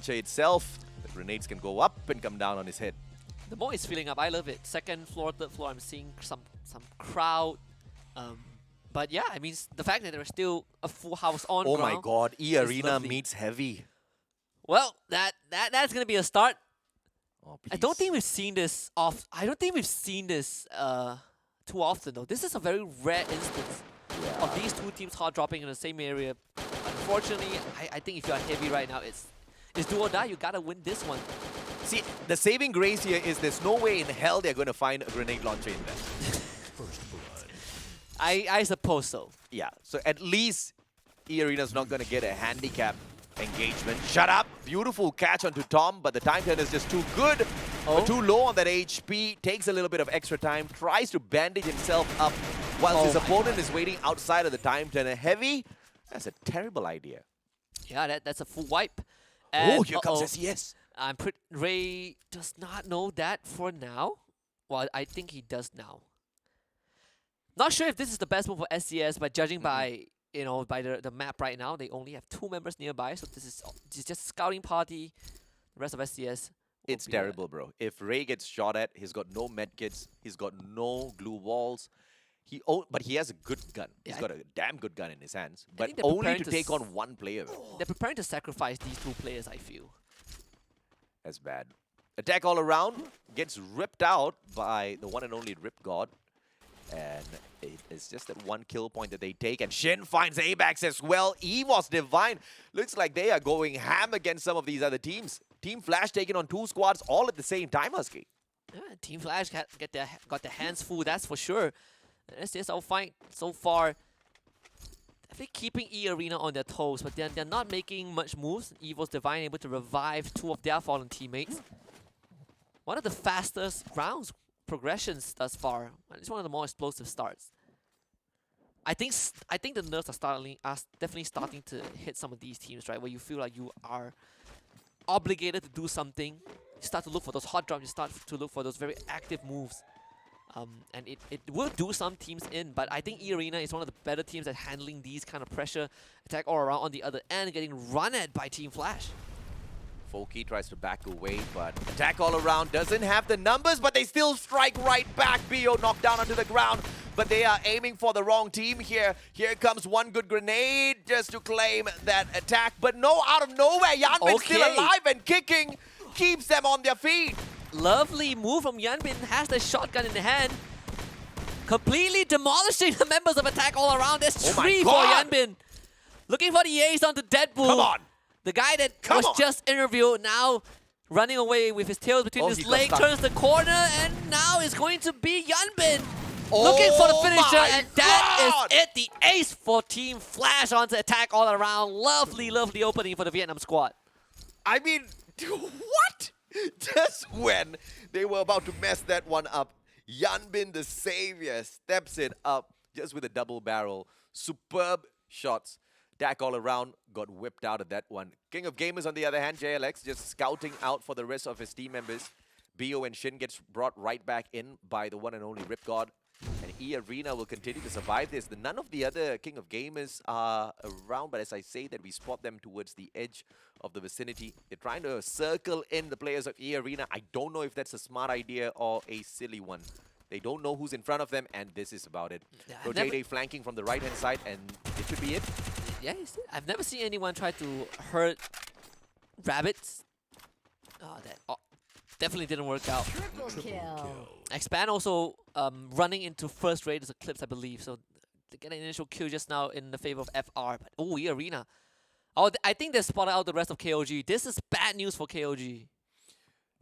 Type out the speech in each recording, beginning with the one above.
launcher itself. The grenades can go up and come down on his head. The more it's filling up, I love it. Second floor, third floor, I'm seeing some crowd. But yeah, I mean, the fact that there's still a full house on Oh ground my god, EARENA lovely. meets Heavy. Well, that's gonna be a start. Oh, I don't think we've seen this I don't think we've seen this too often though. This is a very rare instance of these two teams hard dropping in the same area. Unfortunately, I think if you're Heavy right now, it's do or die. You gotta win this one. See, the saving grace here is there's no way in hell they're going to find a grenade launcher in there. First blood. I suppose so. Yeah, so at least EARENA's not going to get a handicap engagement. Shut up! Beautiful catch onto Tom, but the time turner is just too good. Too low on that HP. Takes a little bit of extra time. Tries to bandage himself up whilst his opponent is waiting outside of the time turner. Heavy, that's a terrible idea. Yeah, that's a full wipe. And here comes SES. Ray does not know that for now. Well, I think he does now. Not sure if this is the best move for SES, but judging by by the map right now, they only have 2 members nearby, so this is just a scouting party. The rest of SES. It's terrible, bro. If Ray gets shot at, he's got no medkits, he's got no glue walls. But he has a good gun. He's got a damn good gun in his hands, but only to take on one player. They're preparing to sacrifice these 2 players, I feel. That's bad. Attack all around gets ripped out by the one and only Rip God. And it's just that 1 kill point that they take. And Shin finds ABAX as well. EVOS Divine. Looks like they are going ham against some of these other teams. Team Flash taking on 2 squads all at the same time, Husky. Yeah, Team Flash got their hands full, that's for sure. SES ALFAINK so far definitely keeping EARENA on their toes, but they're not making much moves. EVOS Divine able to revive 2 of their fallen teammates. One of the fastest rounds progressions thus far. It's one of the more explosive starts. I think the nerves are definitely starting to hit some of these teams, right? Where you feel like you are obligated to do something. You start to look for those hot drops. You start to look for those very active moves. And it will do some teams in, but I think EARENA is one of the better teams at handling these kind of pressure. Attack all around on the other end, getting run at by Team Flash. Foki tries to back away, but attack all around doesn't have the numbers, but they still strike right back. BO knocked down onto the ground, but they are aiming for the wrong team here. Here comes one good grenade just to claim that attack, but no, out of nowhere, Yanbin's still alive and kicking, keeps them on their feet. Lovely move from Yanbin, has the shotgun in the hand. Completely demolishing the members of attack all around. There's 3 for Yanbin. Looking for the ace onto Deadpool. Come on. The guy that was just interviewed now running away with his tails between his legs, turns the corner, and now is going to be Yanbin. Looking for the finisher, and that is it. The ace for Team Flash onto attack all around. Lovely, lovely opening for the Vietnam squad. I mean, what? Just when they were about to mess that one up, Yanbin, the savior, steps it up just with a double barrel. Superb shots. Attack all around, got whipped out of that one. King of Gamers, on the other hand, JLX, just scouting out for the rest of his team members. BO and Shin gets brought right back in by the one and only Rip God. And EARENA will continue to survive this. None of the other King of Gamers are around, but as I say that, we spot them towards the edge of the vicinity. They're trying to circle in the players of EARENA. I don't know if that's a smart idea or a silly one. They don't know who's in front of them, and this is about it. Rojade flanking from the right-hand side, and it should be it. Yeah, I've never seen anyone try to hurt rabbits. That definitely didn't work out. Triple kill. Expand also running into first raid as Eclipse, I believe. So they get an initial kill just now in the favor of FR. But EARENA. I think they spotted out the rest of KOG. This is bad news for KOG.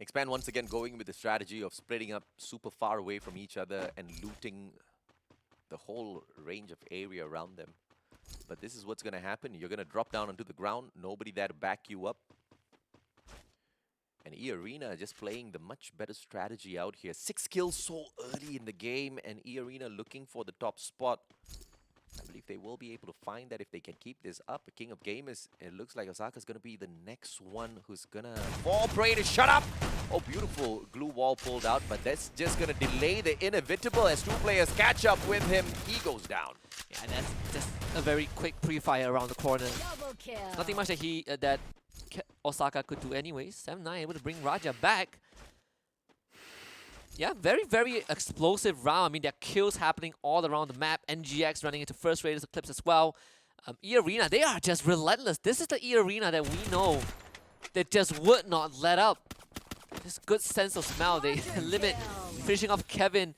Expand once again going with the strategy of splitting up super far away from each other and looting the whole range of area around them. But this is what's going to happen. You're going to drop down onto the ground. Nobody there to back you up. And EARENA just playing the much better strategy out here. 6 kills so early in the game, and EARENA looking for the top spot. I believe they will be able to find that if they can keep this up. King of Gamers, it looks like Osaka's going to be the next one who's going to fall prey to shut up. Oh, beautiful glue wall pulled out, but that's just going to delay the inevitable as 2 players catch up with him. He goes down. Yeah, that's just a very quick pre-fire around the corner. Double kill. Nothing much that Osaka could do anyways. Sem9 able to bring Raja back. Yeah, very, very explosive round. I mean, there are kills happening all around the map. NGX running into first Raiders Eclipse as well. EARENA, they are just relentless. This is the EARENA that we know that just would not let up. This good sense of smell. They limit, finishing off Kevin.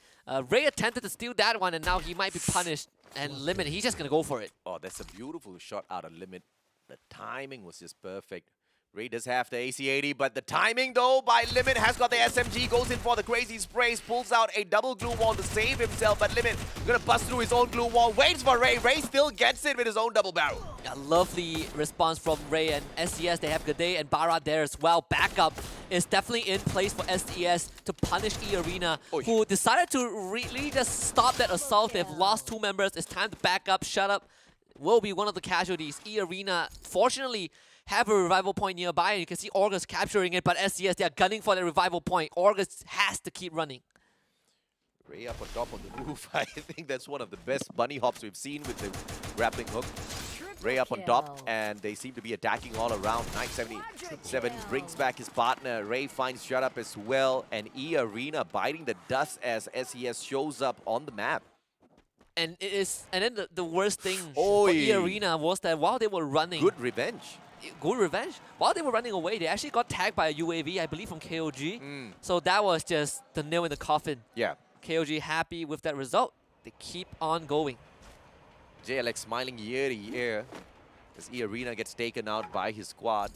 Ray attempted to steal that one, and now he might be punished. And Limit, he's just going to go for it. Oh, that's a beautiful shot out of Limit. The timing was just perfect. Ray does have the AC-80, but the timing, though, by Limit has got the SMG, goes in for the crazy sprays, pulls out a double glue wall to save himself, but Limit gonna bust through his own glue wall, waits for Ray. Ray still gets it with his own double barrel. A lovely response from Ray and SES. They have Gade and Bara there as well. Backup is definitely in place for SES to punish EARENA, who decided to really just stop that assault. They've lost 2 members. It's time to back up. Shut up. Will be one of the casualties. EARENA, fortunately, have a revival point nearby, and you can see August capturing it, but SES, they are gunning for the revival point. August has to keep running. Ray up on top of the roof. I think that's one of the best bunny hops we've seen with the grappling hook. Ray up on top, and they seem to be attacking all around. 977 brings back his partner. Ray finds Shut Up as well, and EARENA biting the dust as SES shows up on the map. And it is, and then the worst thing for EARENA was that while they were running, good revenge. While they were running away, they actually got tagged by a UAV, I believe, from KOG. So that was just the nail in the coffin. Yeah. KOG happy with that result. They keep on going. JLX smiling ear to ear as EARENA gets taken out by his squad.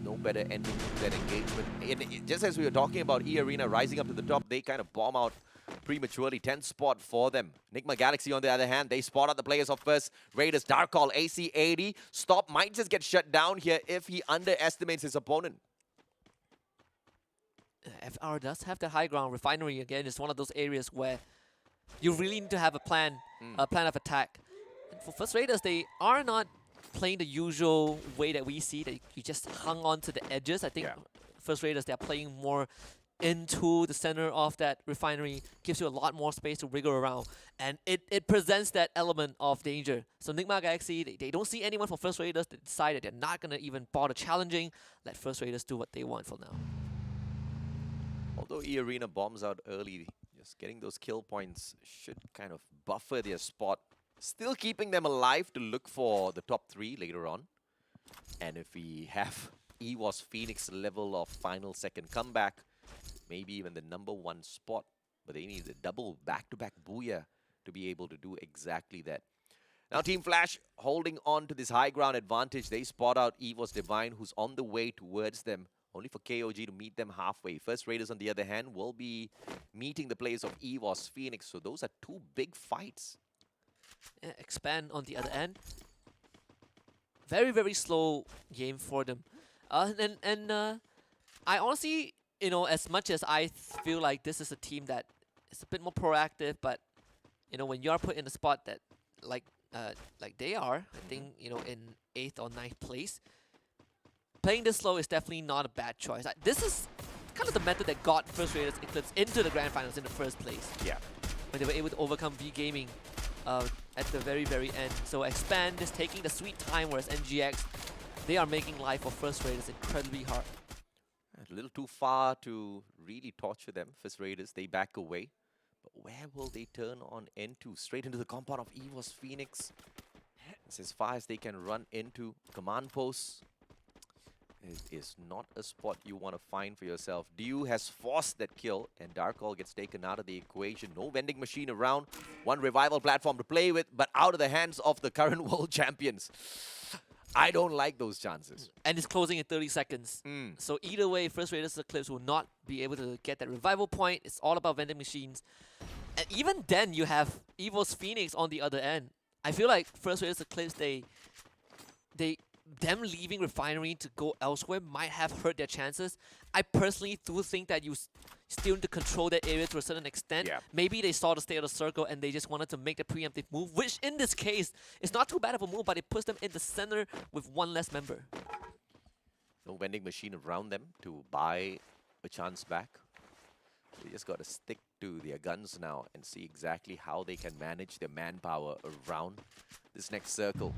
No better ending to that engagement. And just as we were talking about EARENA rising up to the top, they kind of bomb out prematurely. 10th spot for them. NIGMA Galaxy, on the other hand, they spot out the players of first Raiders. Dark Call, AC-80. Stop might just get shut down here if he underestimates his opponent. FR does have the high ground. Refinery, again, is one of those areas where you really need to have a plan of attack. And for first Raiders, they are not playing the usual way that we see, that you just hung on to the edges. I think first Raiders, they are playing more into the center of that refinery, gives you a lot more space to wriggle around, and it presents that element of danger. So NIGMA Galaxy, they don't see anyone from First Raiders. They decided they're not going to even bother challenging. Let First Raiders do what they want for now. Although EARENA bombs out early, just getting those kill points should kind of buffer their spot, still keeping them alive to look for the top 3 later on. And if we have EVOS Phoenix level of final second comeback, maybe even the #1 spot, but they need a double back-to-back booyah to be able to do exactly that. Now Team Flash holding on to this high ground advantage. They spot out EVOS Divine, who's on the way towards them, only for KOG to meet them halfway. First Raiders, on the other hand, will be meeting the players of EVOS Phoenix, so those are 2 big fights. Yeah, Expand on the other end. Very, very slow game for them. I honestly, you know, as much as I feel like this is a team that is a bit more proactive, but you know, when you are put in a spot that like they are, I think, you know, in 8th or 9th place, playing this slow is definitely not a bad choice. This is kind of the method that got First Raiders Eclipse into the Grand Finals in the first place. Yeah. When they were able to overcome V Gaming at the very, very end. So Expand is taking the sweet time, whereas NGX, they are making life for First Raiders incredibly hard. A little too far to really torture them. First Raiders, they back away. But where will they turn on into? Straight into the compound of EVOS Phoenix. It's as far as they can run into command posts. It is not a spot you want to find for yourself. Diu has forced that kill, and Darkall gets taken out of the equation. No vending machine around. 1 revival platform to play with, but out of the hands of the current world champions. I don't like those chances. And it's closing in 30 seconds. So either way, First Raiders Eclipse will not be able to get that revival point. It's all about vending machines. And even then, you have EVOS Phoenix on the other end. I feel like First Raiders Eclipse, them leaving Refinery to go elsewhere might have hurt their chances. I personally do think that you still need to control that area to a certain extent. Yeah. Maybe they saw the state of the circle and they just wanted to make the preemptive move, which in this case is not too bad of a move, but it puts them in the center with 1 less member. No vending machine around them to buy a chance back. They just got to stick to their guns now and see exactly how they can manage their manpower around this next circle.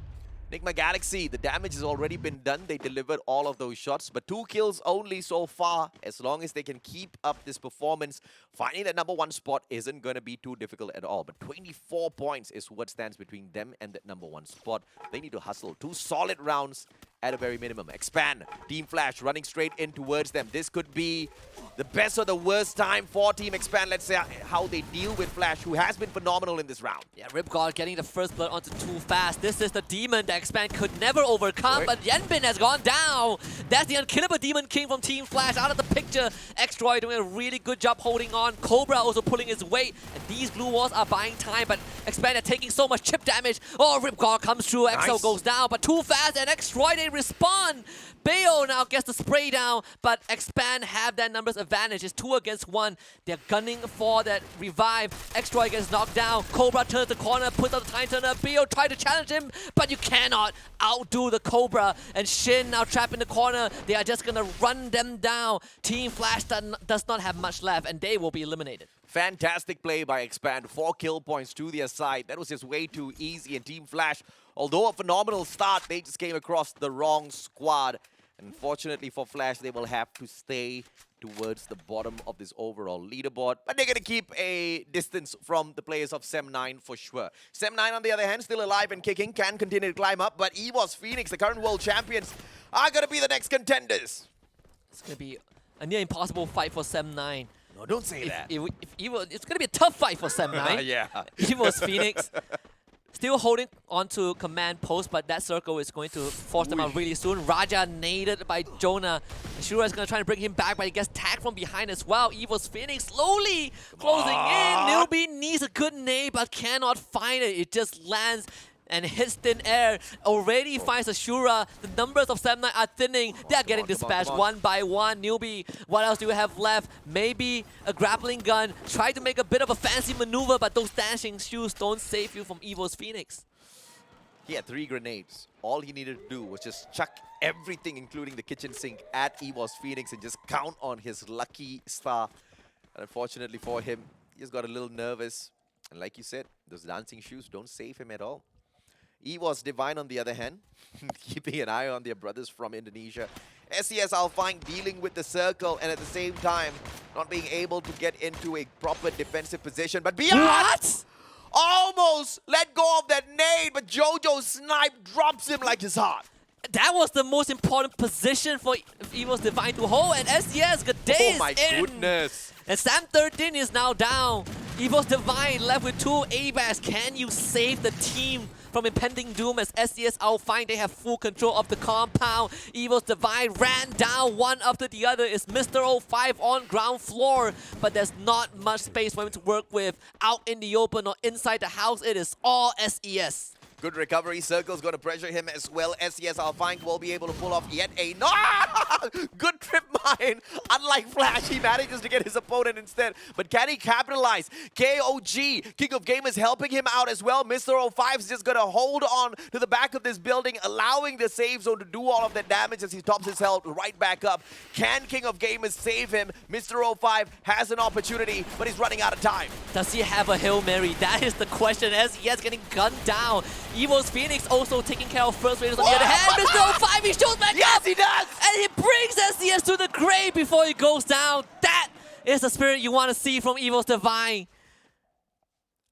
NIGMA Galaxy, the damage has already been done. They delivered all of those shots, but 2 kills only so far. As long as they can keep up this performance, finding that #1 spot isn't going to be too difficult at all. But 24 points is what stands between them and that #1 spot. They need to hustle 2 solid rounds at a very minimum. Expand, Team Flash running straight in towards them. This could be the best or the worst time for Team Expand. Let's see how they deal with Flash, who has been phenomenal in this round. Yeah, Ripgod getting the first blood onto too fast. This is the demon that Expand could never overcome, but Yanbin has gone down. That's the unkillable Demon King from Team Flash out of the picture. Xtroy doing a really good job holding on. Cobra also pulling his weight, and these blue walls are buying time, but Expand are taking so much chip damage. Oh, Ripgod comes through, Exo goes down, but too fast, and Xtroy, they respond. Bayo now gets the spray down, but Expand have that numbers advantage. It's 2 against 1. They're gunning for that revive. Xtroy gets knocked down. Cobra turns the corner, puts out the time turner. Bayo tried to challenge him, but you cannot outdo the Cobra. And Shin now trapped in the corner. They are just gonna run them down. Team Flash does not have much left, and they will be eliminated. Fantastic play by Expand. 4 kill points to their side. That was just way too easy. And Team Flash, although a phenomenal start, they just came across the wrong squad. Unfortunately for Flash, they will have to stay towards the bottom of this overall leaderboard. But they're going to keep a distance from the players of Sem9 for sure. Sem9, on the other hand, still alive and kicking, can continue to climb up. But EVOS Phoenix, the current world champions, are going to be the next contenders. It's going to be a near impossible fight for Sem9. No, don't say that. If Evo, it's going to be a tough fight for Sem9. Yeah. EVOS Phoenix still holding on to command post, but that circle is going to force them out really soon. Raja naded by Jonah. Shura is going to try and bring him back, but he gets tagged from behind as well. EVOS Phoenix slowly closing in. Newbie needs a good nade, but cannot find it. It just lands and hits thin air. Already finds Ashura. The numbers of Sem9 are thinning. They are getting dispatched one by one. Newbie, what else do we have left? Maybe a grappling gun. Try to make a bit of a fancy maneuver, but those dashing shoes don't save you from EVOS Phoenix. He had 3 grenades. All he needed to do was just chuck everything, including the kitchen sink, at EVOS Phoenix and just count on his lucky star. And unfortunately for him, he just got a little nervous. And like you said, those dancing shoes don't save him at all. EVOS Divine, on the other hand, keeping an eye on their brothers from Indonesia. SPS ALFAINK dealing with the circle and at the same time not being able to get into a proper defensive position. But beyond! What? Almost let go of that nade, but Jojo's snipe drops him like his heart. That was the most important position for EVOS Divine to hold, and SES Gade is in. Oh my goodness. And Sam13 is now down. EVOS Divine left with 2 ABAS. Can you save the team from impending doom as SES ALFAINK? They have full control of the compound. EVOS Divine ran down one after the other. It's Mr. 05 on ground floor, but there's not much space for him to work with. Out in the open or inside the house, it is all SES. Good recovery. Circle's going to pressure him as well. SES ALFAINK will be able to pull off yet a... No! Good trip mine. Unlike Flash, he manages to get his opponent instead. But can he capitalize? KOG, King of Gamers, helping him out as well. Mr. 05 is just going to hold on to the back of this building, allowing the save zone to do all of that damage as he tops his health right back up. Can King of Gamers save him? Mr. 05 has an opportunity, but he's running out of time. Does he have a Hail Mary? That is the question as he is getting gunned down. EVOS Phoenix also taking care of first raiders on the other hand. Mr. 05, he shows back up! Yes, he does! And he brings SES to the grave before he goes down. That is the spirit you want to see from EVOS Divine.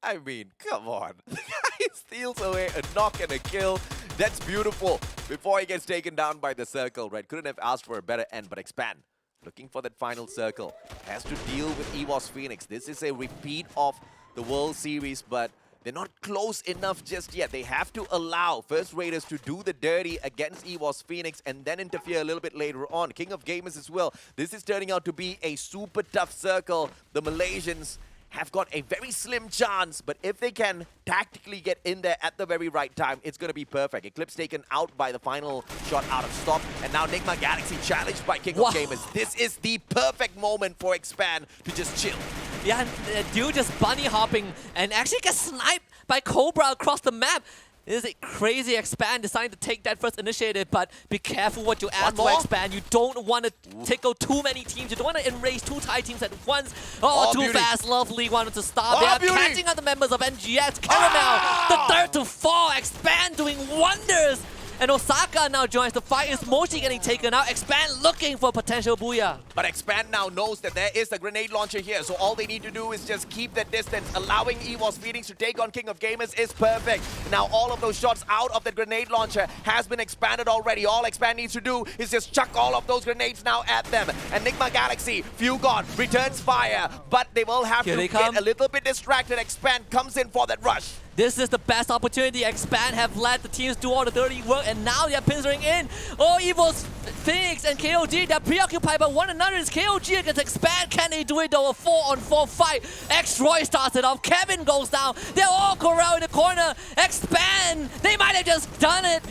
I mean, come on. The guy steals away a knock and a kill. That's beautiful. Before he gets taken down by the circle, right? Couldn't have asked for a better end, but Expand, looking for that final circle, has to deal with EVOS Phoenix. This is a repeat of the World Series, but they're not close enough just yet. They have to allow First Raiders to do the dirty against EVOS Phoenix and then interfere a little bit later on. King of Gamers as well. This is turning out to be a super tough circle. The Malaysians have got a very slim chance, but if they can tactically get in there at the very right time, it's going to be perfect. Eclipse taken out by the final shot out of stop, and now NIGMA Galaxy challenged by King of Gamers. This is the perfect moment for Expand to just chill. Yeah, dude just bunny hopping and actually gets sniped by Cobra across the map. This is a crazy Expand deciding to take that first initiative, but be careful what you ask for more? Expand. You don't want to tickle too many teams. You don't want to enrage 2 Thai teams at once. Oh, too beauty. fast. Lovely wanted to stop. They are Beauty. catching up the members of NGS. Caramel, the third to fall. Expand doing wonders. And Osaka now joins. The fight is mostly getting taken out. Expand looking for potential booyah. But Expand now knows that there is a grenade launcher here, so all they need to do is just keep the distance. Allowing EVOS Phoenix to take on King of Gamers is perfect. Now all of those shots out of the grenade launcher has been expanded already. All Expand needs to do is just chuck all of those grenades now at them. And Enigma Galaxy, Few God, returns fire, but they will have Here to they get come. a little bit distracted. Expand comes in for that rush. This is the best opportunity. Expand have let the teams do all the dirty work, and now they're pinzering in. Oh, EVOS, Phoenix, and KOG, they're preoccupied by one another. It's KOG against Expand. Can they do it though? A 4-on-4 fight. X-Roy starts it off. Kevin goes down. They're all corral in the corner. Expand, they might have just done it.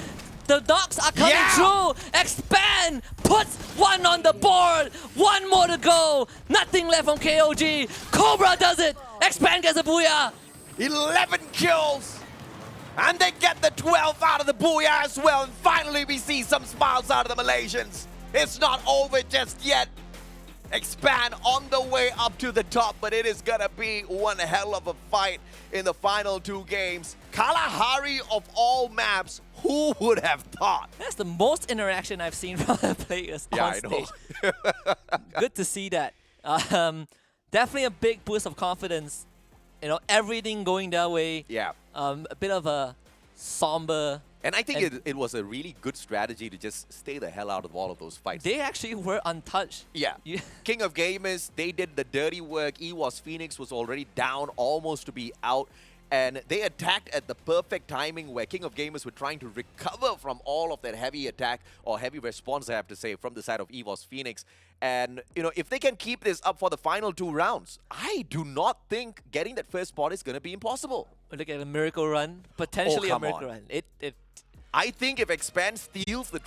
The knocks are coming through. Expand puts one on the board. One more to go. Nothing left from KOG. Cobra does it. Expand gets a booyah. 11 kills! And they get the 12 out of the booyah as well. And finally we see some smiles out of the Malaysians. It's not over just yet. Expand on the way up to the top, but it is gonna be one hell of a fight in the final 2 games. Kalahari of all maps, who would have thought? That's the most interaction I've seen from the players on stage. Good to see that. Definitely a big boost of confidence. You know, everything going their way. Yeah. A bit of a somber. And I think it was a really good strategy to just stay the hell out of all of those fights. They actually were untouched. Yeah. King of Gamers, they did the dirty work. EVOS Phoenix was already down, almost to be out. And they attacked at the perfect timing where King of Gamers were trying to recover from all of that heavy attack or heavy response, I have to say, from the side of EVOS Phoenix. And, you know, if they can keep this up for the final 2 rounds, I do not think getting that first spot is going to be impossible. Look at a miracle run. Potentially a come miracle on. run. I think if Expand steals the